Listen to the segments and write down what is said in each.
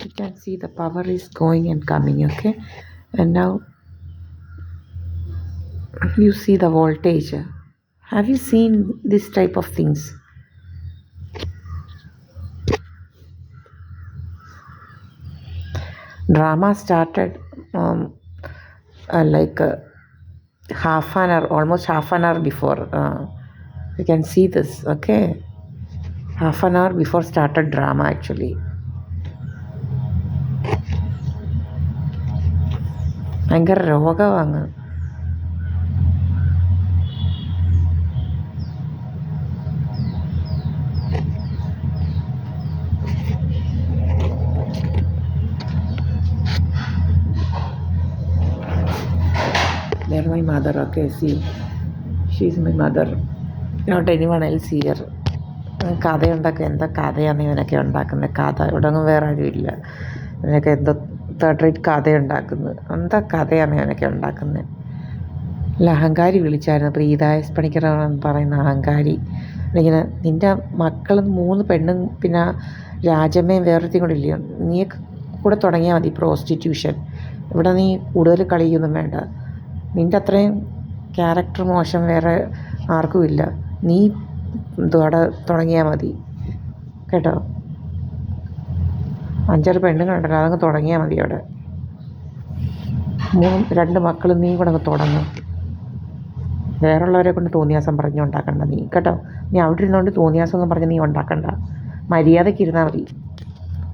You can see the power is going and coming, okay? And now you see the voltage. Have you seen this type of things? Drama started like half an hour, almost half an hour before. You can see this, okay? Half an hour before started drama actually. ഭയങ്കര രോഗമാണ്. They're my mother, okay, see. She's my mother. Not anyone else here. കഥയുണ്ടാക്കുക എന്താ കഥയാണ് ഇവനൊക്കെ ഉണ്ടാക്കുന്നത്? കഥ ഇവിടെ ഒന്നും വേറെ ആരുമില്ല. ഇവനൊക്കെ എന്താ തേർഡ് റേറ്റ് കഥ ഉണ്ടാക്കുന്നത്? എന്താ കഥയാണ് ഇവനൊക്കെ ഉണ്ടാക്കുന്നത്? അല്ല, അഹങ്കാരി വിളിച്ചായിരുന്നു, പ്രീതായസ് പണിക്കർ പറയുന്ന അഹങ്കാരി. ഇങ്ങനെ നിൻ്റെ മക്കൾ 3 പെണ്ണും പിന്നെ രാജമ്മയും വേറൊരുത്തിയും കൂടെ ഇല്ലയോ, നീ കൂടെ തുടങ്ങിയാൽ മതി പ്രോസ്റ്റിറ്റ്യൂഷൻ. ഇവിടെ നീ കൂടുതൽ കളിയൊന്നും വേണ്ട. നിൻ്റെ അത്രയും ക്യാരക്ടർ മോശം വേറെ ആർക്കും ഇല്ല. നീ അവിടെ തുടങ്ങിയാൽ മതി കേട്ടോ. 5-6 പെണ്ണുങ്ങളുണ്ടല്ലോ, അതങ്ങ് തുടങ്ങിയാൽ മതി അവിടെ. 2 മക്കളും നീ കൂടെ അങ്ങ് തുടങ്ങും. വേറുള്ളവരെ കൊണ്ട് തോന്നിയാസം പറഞ്ഞ് ഉണ്ടാക്കണ്ട നീ കേട്ടോ. നീ അവിടെ ഇരുന്നുകൊണ്ട് തോന്നിയാസം ഒന്നും പറഞ്ഞ് നീ ഉണ്ടാക്കണ്ട. മര്യാദയ്ക്ക് ഇരുന്നാൽ മതി.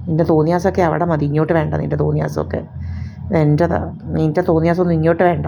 നിൻ്റെ തോന്നിയാസമൊക്കെ അവിടെ മതി, ഇങ്ങോട്ട് വേണ്ട. നിൻ്റെ തോന്നിയാസമൊക്കെ എൻ്റെതാ. നിൻ്റെ തോന്നിയാസമൊന്നും ഇങ്ങോട്ട് വേണ്ട.